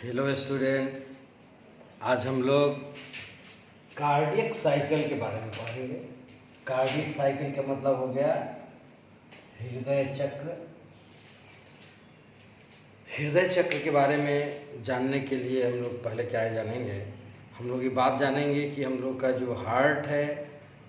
Hello students, आज हम लोग कार्डियक साइकिल के बारे में पढ़ेंगे। कार्डियक साइकिल का मतलब हो गया हृदय चक्र। हृदय चक्र के बारे में जानने के लिए हम लोग पहले क्या जानेंगे, हम लोग ये बात जानेंगे कि हम लोग का जो हार्ट है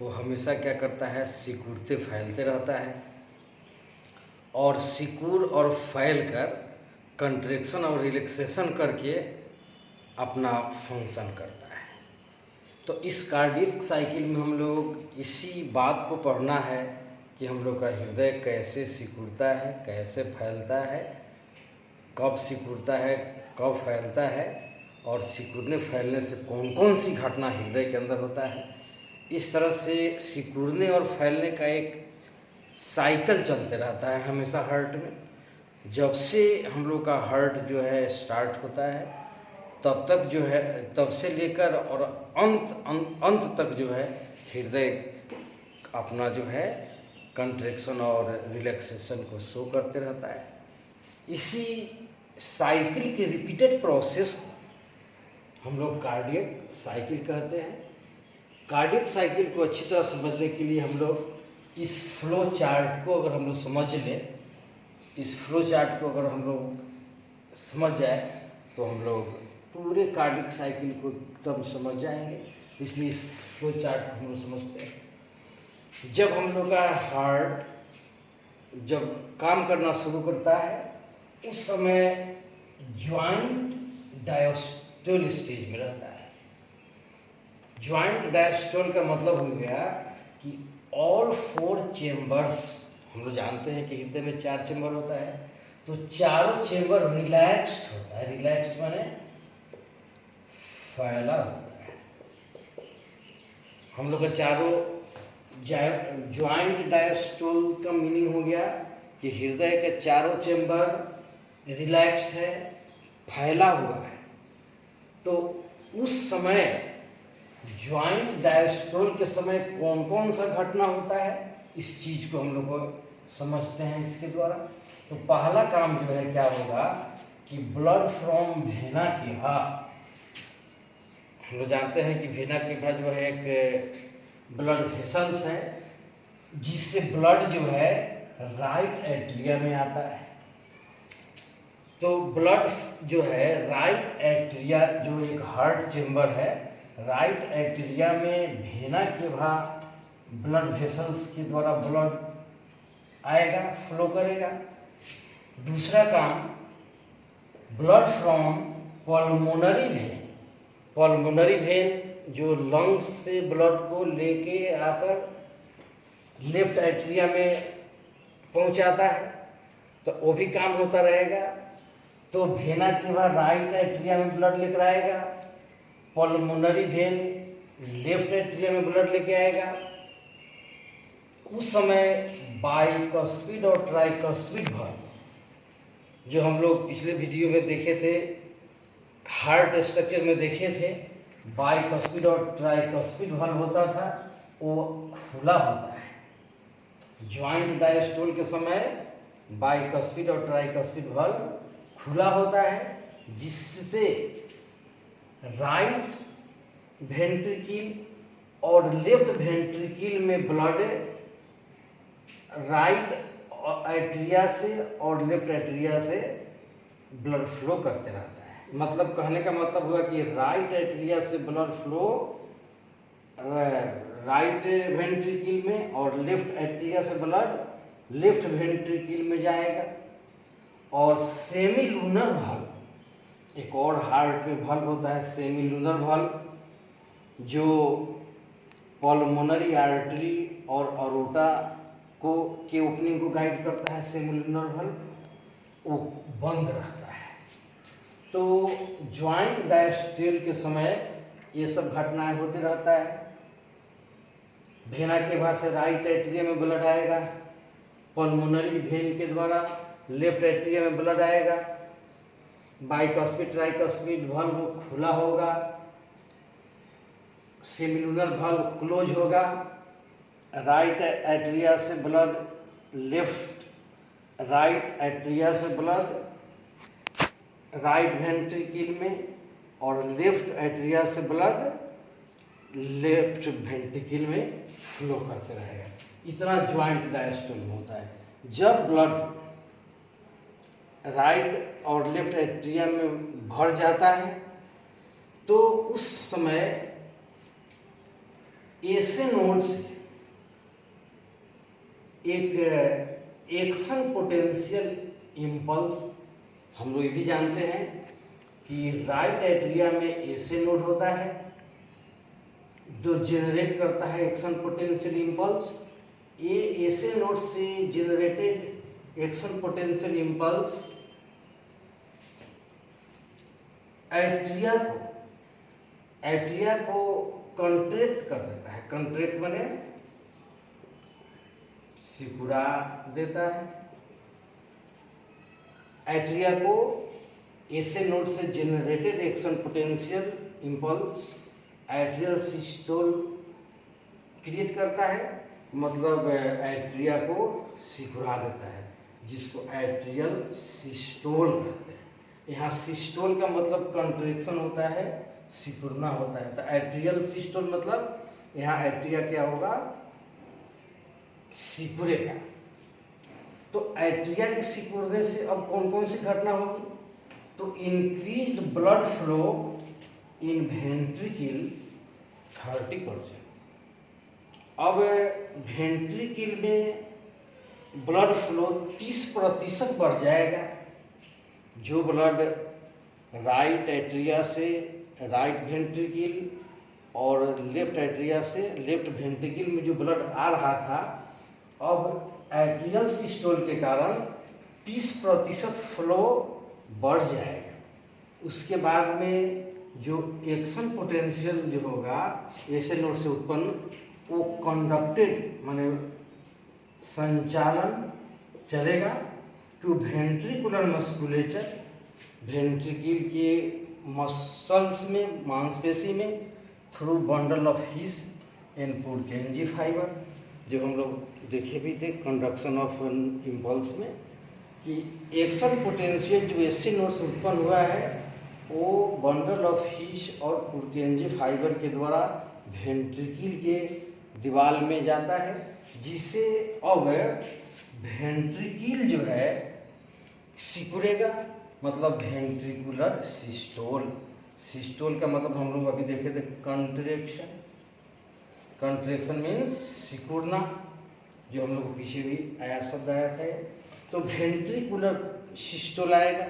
वो हमेशा क्या करता है, सिकुड़ते फैलते रहता है और सिकुड़ और फैल कर कंट्रैक्शन और रिलैक्सेशन करके अपना फंक्शन करता है। तो इस कार्डियक साइकिल में हम लोग इसी बात को पढ़ना है कि हम लोग का हृदय कैसे सिकुड़ता है, कैसे फैलता है, कब सिकुड़ता है, कब फैलता है और सिकुड़ने फैलने से कौन कौन सी घटना हृदय के अंदर होता है। इस तरह से सिकुड़ने और फैलने का एक साइकिल चलते रहता है हमेशा हार्ट में। जब से हम लोग का हार्ट जो है स्टार्ट होता है तब तक जो है, तब से लेकर और अंत तक जो है हृदय अपना जो है कंट्रैक्शन और रिलैक्सेशन को शो करते रहता है। इसी साइकिल के रिपीटेड प्रोसेस को हम लोग कार्डियक साइकिल कहते हैं। कार्डियक साइकिल को अच्छी तरह समझने के लिए हम लोग इस फ्लो चार्ट को अगर हम लोग समझ लें, इस फ्लो चार्ट को अगर हम लोग समझ जाए तो हम लोग पूरे कार्डियक साइकिल को एकदम समझ जाएंगे। तो इसलिए इस फ्लो चार्ट को हम लोग समझते हैं। जब हम लोग का हार्ट जब काम करना शुरू करता है उस समय ज्वाइंट डायस्टोल स्टेज में रहता है। ज्वाइंट डायस्टोल का मतलब हो गया कि ऑल 4 चेम्बर्स, हम लोग जानते हैं कि हृदय में 4 चेम्बर होता है, तो चारों चेम्बर रिलैक्स्ड होता है। रिलैक्स्ड माने फैला होता है। हम लोग का चारों ज्वाइंट डायस्टोल का मीनिंग हो गया कि हृदय के चारों चेम्बर रिलैक्स्ड है, फैला हुआ है। तो उस समय ज्वाइंट डायस्टोल के समय कौन कौन सा घटना होता है, इस चीज को हम लोग को समझते हैं इसके द्वारा। तो पहला काम जो है क्या होगा कि ब्लड फ्रॉम वेना केवा, हम लोग जानते हैं कि वेना केवा जो है एक ब्लड वेसल्स है जिससे ब्लड जो है राइट एट्रिया में आता है। तो ब्लड जो है राइट एट्रिया, जो एक हार्ट चेम्बर है, राइट एट्रिया में वेना केवा ब्लड वेसल्स के द्वारा ब्लड आएगा, फ्लो करेगा। दूसरा काम blood from pulmonary vein, pulmonary vein जो लंग्स से ब्लड को लेके आकर लेफ्ट एट्रिया में पहुंचाता है, तो वो भी काम होता रहेगा। तो वेना के बाद राइट एट्रिया में ब्लड लेकर आएगा, पल्मोनरी वेन लेफ्ट एट्रिया में ब्लड लेके आएगा। उस समय बाइकस्पिड और ट्राइकस्पिड वाल्व जो हम लोग पिछले वीडियो में देखे थे, हार्ट स्ट्रक्चर में देखे थे, बाइकस्पिड और ट्राइकस्पिड वाल्व होता था, वो खुला होता है। ज्वाइंट डायस्टोल के समय बाइकस्पिड और ट्राइकस्पिड वाल्व खुला होता है, जिससे राइट वेंट्रिकल और लेफ्ट वेंट्रिकल में ब्लड राइट एट्रिया से और लेफ्ट एट्रिया से ब्लड फ्लो करते रहता है। मतलब कहने का मतलब हुआ कि राइट एट्रिया से ब्लड फ्लो राइट वेंट्रिकल में और लेफ्ट एट्रिया से ब्लड लेफ्ट वेंट्रिकल में जाएगा। और सेमीलूनर वाल्व, एक और हार्ट में वाल्व होता है सेमीलूनर वाल्व, जो पल्मोनरी आर्टरी और अरोटा को के ओपनिंग को गाइड करता है। सेमीलूनर वाल्व वो बंद रहता है। तो ज्वाइंट डायस्टोल के समय ये सब घटनाएं होते रहता है। वेना केवा से राइट एट्रिया में ब्लड आएगा, पल्मोनरी वेन के द्वारा लेफ्ट एट्रिया में ब्लड आएगा, बाइकस्पिड ट्राइकस्पिड वाल्व खुला होगा, सेमीलूनर वाल्व क्लोज होगा, राइट एट्रिया से ब्लड लेफ्ट राइट एट्रिया से ब्लड राइट वेंट्रिकल में और लेफ्ट एट्रिया से ब्लड लेफ्ट वेंट्रिकल में फ्लो करते रहेगा। इतना ज्वाइंट डायस्टोल में होता है। जब ब्लड राइट और लेफ्ट एट्रिया में भर जाता है तो उस समय ऐसे नोड से एक एक्शन पोटेंशियल इम्पल्स, हम लोग ये भी जानते हैं कि राइट एट्रिया में ऐसे नोड होता है जो जेनरेट करता है एक्शन पोटेंशियल इम्पल्स। ये ऐसे नोड से generated action potential impulse atria को कंट्रैक्ट कर देता है। कंट्रैक्ट माने सिकुड़ा देता है। एट्रिया को ऐसे नोड से generated action potential impulse atrial systole create करता है, मतलब एट्रिया को सिकुड़ा देता है, जिसको एट्रियल सिस्टोल कहते हैं। यहाँ सिस्टोल का मतलब कंट्रैक्शन होता है, सिकुड़ना होता है। तो एट्रियल सिस्टोल मतलब यहाँ एट्रिया क्या होगा, सिकुड़ेगा। तो एट्रिया के सिकुड़ने से अब कौन कौन सी घटना होगी, तो increased blood flow in ventricle 30%। अब वेंट्रिकल में ब्लड फ्लो 30% बढ़ जाएगा। जो ब्लड राइट एट्रिया से राइट वेंट्रिकल और लेफ्ट एट्रिया से लेफ्ट वेंट्रिकल में जो ब्लड आ रहा था, अब एट्रियल सिस्टोल के कारण 30% फ्लो बढ़ जाएगा। उसके बाद में जो एक्शन पोटेंशियल जो होगा ऐसे नोड से उत्पन्न, वो कंडक्टेड माने संचालन चलेगा टू वेंट्रिकुलर मस्कुलेचर, वेंट्रिकल के मसल्स में, मांसपेशी में, through bundle of His and Purkinje fibre, जो हम लोग देखे भी थे कंडक्शन ऑफ इम्पल्स में, कि एक्शन पोटेंशियल जो ऐसे नोड से उत्पन्न हुआ है वो बंडल ऑफ हिस और पुरकेंजी फाइबर के द्वारा वेंट्रिकल के दीवार में जाता है, जिससे अब वेंट्रिकल जो है सिकुड़ेगा, मतलब वेंट्रिकुलर सिस्टोल। सिस्टोल का मतलब हम लोग अभी देखे थे कंट्रैक्शन। कंट्रैक्शन मीन्स सिकुड़ना, जो हम लोग को पीछे भी आया शब्द आया था। तो वेंट्रिकुलर सिस्टोल आएगा,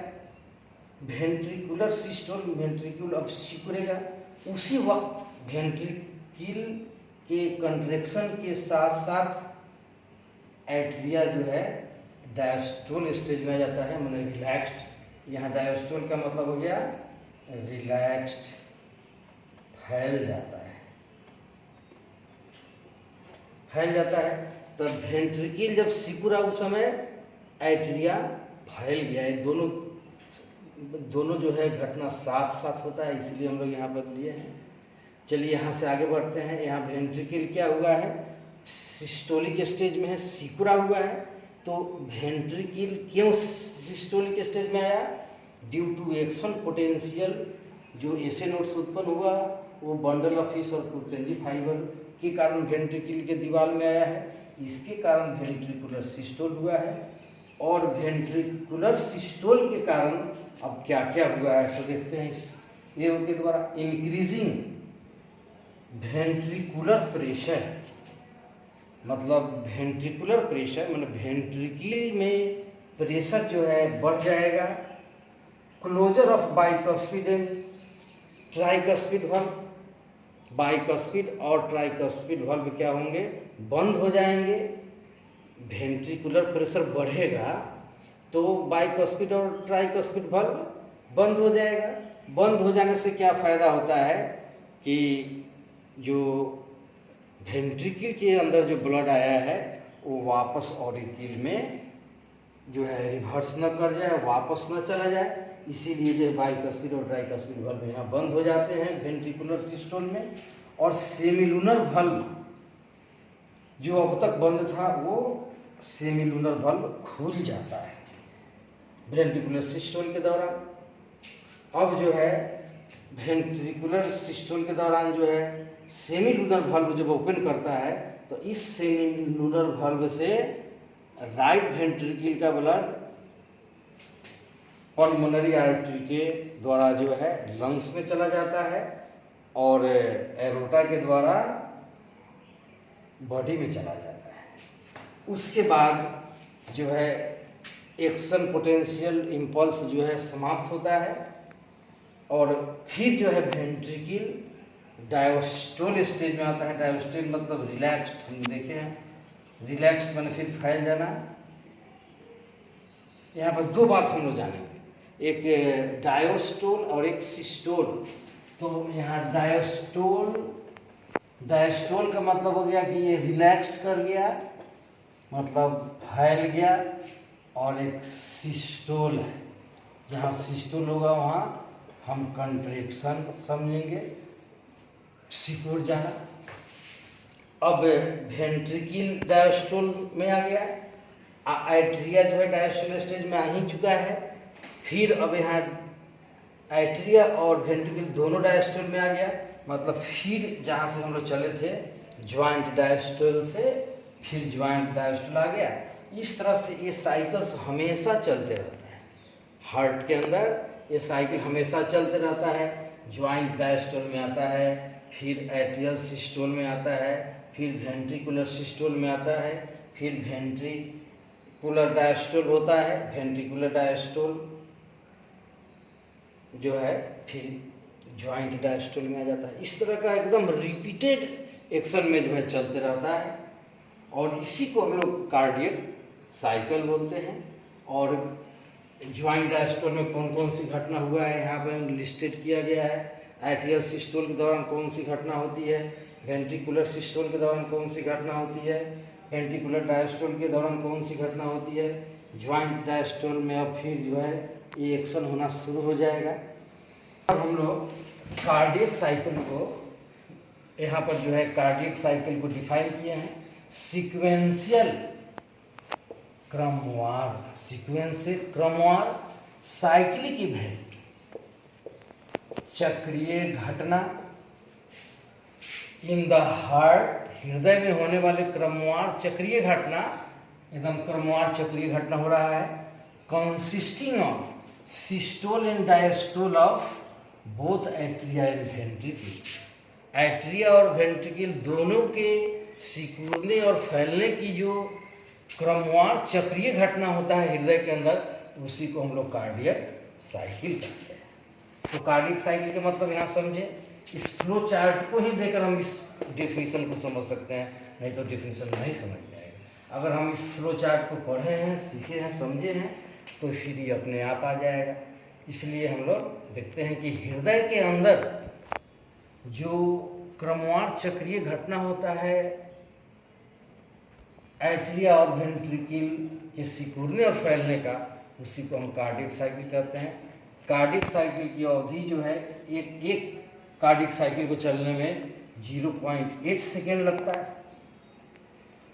वेंट्रिकुलर सिस्टोल, वेंट्रिकुल अब सिकुड़ेगा। उसी वक्त वेंट्रिकल के कंट्रैक्शन के साथ साथ एट्रिया जो है डायस्टोल स्टेज में आ जाता है, माने रिलैक्स्ड। यहाँ डायस्टोल का मतलब हो गया रिलैक्स्ड, फैल जाता है, फैल जाता है। तो वेंट्रिकल जब सिकुड़ा उस समय एट्रिया फैल गया। ये दोनों जो है घटना साथ साथ होता है, इसलिए हम लोग यहाँ पर लिए हैं। चलिए यहाँ से आगे बढ़ते हैं। यहाँ वेंट्रिकल क्या हुआ है, सिस्टोलिक स्टेज में है, सिकुड़ा हुआ है। तो वेंट्रिकल क्यों सिस्टोलिक स्टेज में आया, ड्यू टू एक्शन पोटेंशियल जो ऐसे नोड से उत्पन्न हुआ, वो बंडल ऑफ हिस और पुरकेंजी फाइबर के कारण वेंट्रिकल के दीवार में आया है। इसके कारण वेंट्रिकुलर सिस्टोल हुआ है। और वेंट्रिकुलर सिस्टोल के कारण अब क्या क्या हुआ है सो देखते हैं। इस ये उनके द्वारा इंक्रीजिंग वेंट्रिकुलर प्रेशर, मतलब वेंट्रिकुलर प्रेशर माने वेंट्रिकल में प्रेशर जो है बढ़ जाएगा। Closure of bicuspid and tricuspid valve, bicuspid और ट्राइकस्पिड वाल्व क्या होंगे, बंद हो जाएंगे। वेंट्रिकुलर प्रेशर बढ़ेगा तो बाइकस्पिड और ट्राइकस्पिड वाल्व बंद हो जाएगा। बंद हो जाने से क्या फायदा होता है कि जो वेंट्रिकल के अंदर जो ब्लड आया है वो वापस ऑरिकल में जो है रिवर्स न कर जाए, वापस न चला जाए। इसीलिए जो बाइकस्पिड और ट्राइकस्पिड वाल्व यहाँ बंद हो जाते हैं वेंट्रिकुलर सिस्टोल में। और सेमिलुनर वाल्व जो अब तक बंद था वो सेमिलुनर वाल्व खुल जाता है वेंट्रिकुलर सिस्टोल के दौरान। अब जो है वेंट्रिकुलर सिस्टोल के दौरान जो है सेमी लूनर वाल्व जब ओपन करता है तो इस सेमी लूनर वाल्व से राइट वेंट्रिकल का ब्लड पल्मोनरी आर्टरी के द्वारा जो है लंग्स में चला जाता है और एरोटा के द्वारा बॉडी में चला जाता है। उसके बाद जो है एक्शन पोटेंशियल इम्पल्स जो है समाप्त होता है और फिर जो है वेंट्रिकल डायस्टोल स्टेज में आता है। डायस्टोल मतलब रिलैक्स्ड, हम देखे हैं, रिलैक्स्ड मैंने फिर फैल जाना। यहाँ पर दो बात हम लोग जानेंगे, एक डायस्टोल और एक सिस्टोल। तो यहाँ डायस्टोल का मतलब हो गया कि ये रिलैक्स्ड कर गया, मतलब फैल गया, और एक सिस्टोल है, जहाँ सिस्टोल होगा वहाँ हम कंट्रैक्शन समझेंगे, सिकुड़ जाना। अब वेंट्रिकल डायस्टोल में आ गया, आर्टेरिया जो है डायस्टोल स्टेज में आ ही चुका है। फिर अब यहाँ आर्टेरिया और वेंट्रिकल दोनों डायस्टोल में आ गया, मतलब फिर जहाँ से हम लोग चले थे ज्वाइंट डायस्टोल से फिर ज्वाइंट डायस्टोल आ गया। इस तरह से ये साइकिल्स हमेशा चलते रहता है। हार्ट के अंदर ये साइकिल हमेशा चलते रहता है। ज्वाइंट डायस्टोल में आता है, फिर एट्रियल सिस्टोल में आता है, फिर वेंट्रिकुलर सिस्टोल में आता है, फिर वेंट्रिकुलर डायस्टोल होता है, वेंट्रिकुलर डायस्टोल जो है फिर ज्वाइंट डायस्टोल में आ जाता है। इस तरह का एकदम रिपीटेड एक्शन में जो है चलते रहता है और इसी को हम लोग कार्डियक साइकिल बोलते हैं। और ज्वाइंट डायस्टोल में कौन कौन सी घटना हुआ है यहाँ पर लिस्टेड किया गया है। एट्रियल सिस्टोल के दौरान कौन सी घटना होती है, वेंट्रिकुलर सिस्टोल के दौरान कौन सी घटना होती है, वेंट्रिकुलर डायस्टोल के दौरान कौन सी घटना होती है, ज्वाइंट डायस्टोल में अब फिर जो है ये एक्शन होना शुरू हो जाएगा। अब हम लोग कार्डियक साइकिल को यहाँ पर जो है कार्डियक साइकिल को डिफाइन किए हैं सीक्वेंशियल क्रमवार, सीक्वेंशियल क्रमवार साइक्लिक इवेंट, चक्रीय घटना इन द हार्ट, हृदय में होने वाले क्रमवार चक्रीय घटना, एकदम क्रमवार चक्रीय घटना हो रहा है, consisting of systole and diastole of both atria and ventricle. Atria और वेंट्रिकल दोनों के सिकुड़ने और फैलने की जो क्रमवार चक्रीय घटना होता है हृदय के अंदर, उसी को हम लोग कार्डियक साइकिल कहते हैं। तो कार्डियक साइकिल का मतलब यहाँ समझे, इस फ्लो चार्ट को ही देकर हम इस डेफिनेशन को समझ सकते हैं, नहीं तो डेफिनेशन नहीं समझ जाएगा। अगर हम इस फ्लो चार्ट को पढ़े हैं, सीखे हैं, समझे हैं तो फिर ये अपने आप आ जाएगा। इसलिए हम लोग देखते हैं कि हृदय के अंदर जो क्रमवार चक्रीय घटना होता है एट्रिया और वेंट्रिकल के सिकुड़ने और फैलने का, उसी को हम कार्डियक साइकिल कहते हैं। कार्डियक साइकिल की अवधि जो है एक कार्डियक साइकिल को चलने में 0.8 सेकेंड लगता है,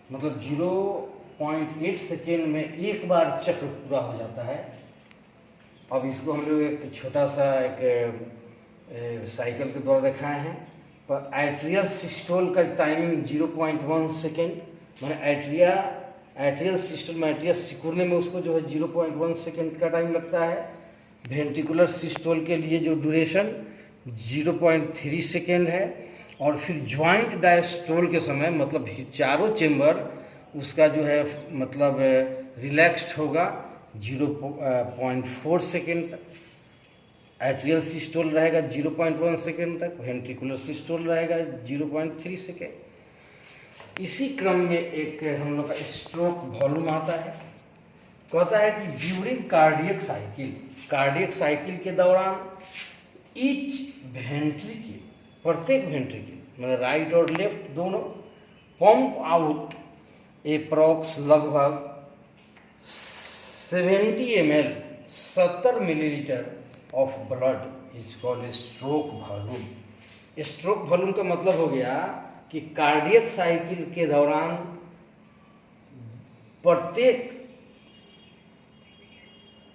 मतलब 0.8 सेकेंड में एक बार चक्र पूरा हो जाता है। अब इसको हम लोग एक छोटा सा एक साइकिल के द्वारा दिखाए हैं। पर एट्रियल सिस्टोल का टाइमिंग 0.1 सेकेंड, मैंने एट्रियल सिस्टोल में एट्रिया सिकुड़ने में उसको जो है 0.1 सेकेंड का टाइम लगता है। वेंट्रिकुलर सिस्टोल के लिए जो ड्यूरेशन 0.3 सेकेंड है। और फिर ज्वाइंट डायस्टोल के समय मतलब चारों चेम्बर उसका जो है मतलब रिलैक्स्ड होगा 0.4 सेकेंड तक। एट्रियल सिस्टोल रहेगा 0.1 सेकेंड तक, वेंट्रिकुलर सिस्टोल रहेगा 0.3 सेकेंड। इसी क्रम में एक हम लोग का स्ट्रोक वॉल्यूम आता है। कहता है कि ड्यूरिंग कार्डियक साइकिल के दौरान ईच वेंट्रिकल, प्रत्येक वेंट्रिकल मतलब राइट और लेफ्ट दोनों, पंप आउट एप्रॉक्स लगभग 70 ml 70 millilitre of blood is called stroke volume. Stroke volume का मतलब हो गया कि कार्डियक साइकिल के दौरान प्रत्येक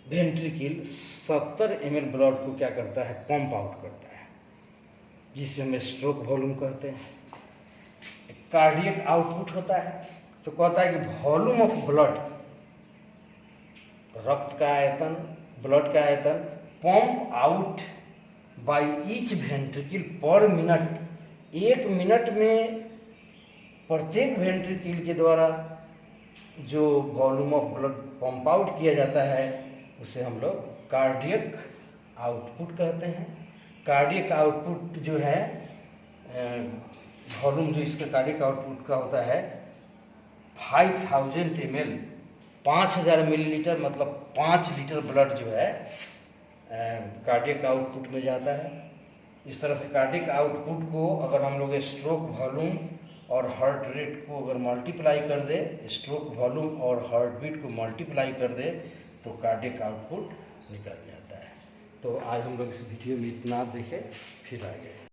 वेंट्रिकल 70 ml ब्लड को क्या करता है, पंप आउट करता है, जिसे हम स्ट्रोक वॉल्यूम कहते हैं। कार्डियक आउटपुट होता है, तो कहता है कि वॉल्यूम ऑफ ब्लड, रक्त का आयतन, ब्लड का आयतन, pump out by each ventricle पर मिनट, 1 मिनट में प्रत्येक वेंट्रिकल के द्वारा जो volume of blood pump out किया जाता है उसे हम लोग कार्डियक आउटपुट कहते हैं। कार्डियक आउटपुट जो है, वॉल्यूम जो इसका कार्डियक आउटपुट का होता है 5000 ml, 5000 मिलीलीटर, मतलब 5 लीटर ब्लड जो है कार्डियक आउटपुट में जाता है। इस तरह से कार्डियक आउटपुट को अगर हम लोग स्ट्रोक वॉल्यूम और हार्ट रेट को अगर मल्टीप्लाई कर दे, स्ट्रोक वॉल्यूम और हार्ट बीट को मल्टीप्लाई कर दे, तो कार्डियक आउटपुट निकल जाता है। तो आज हम लोग इस वीडियो में इतना देखें, फिर आगे।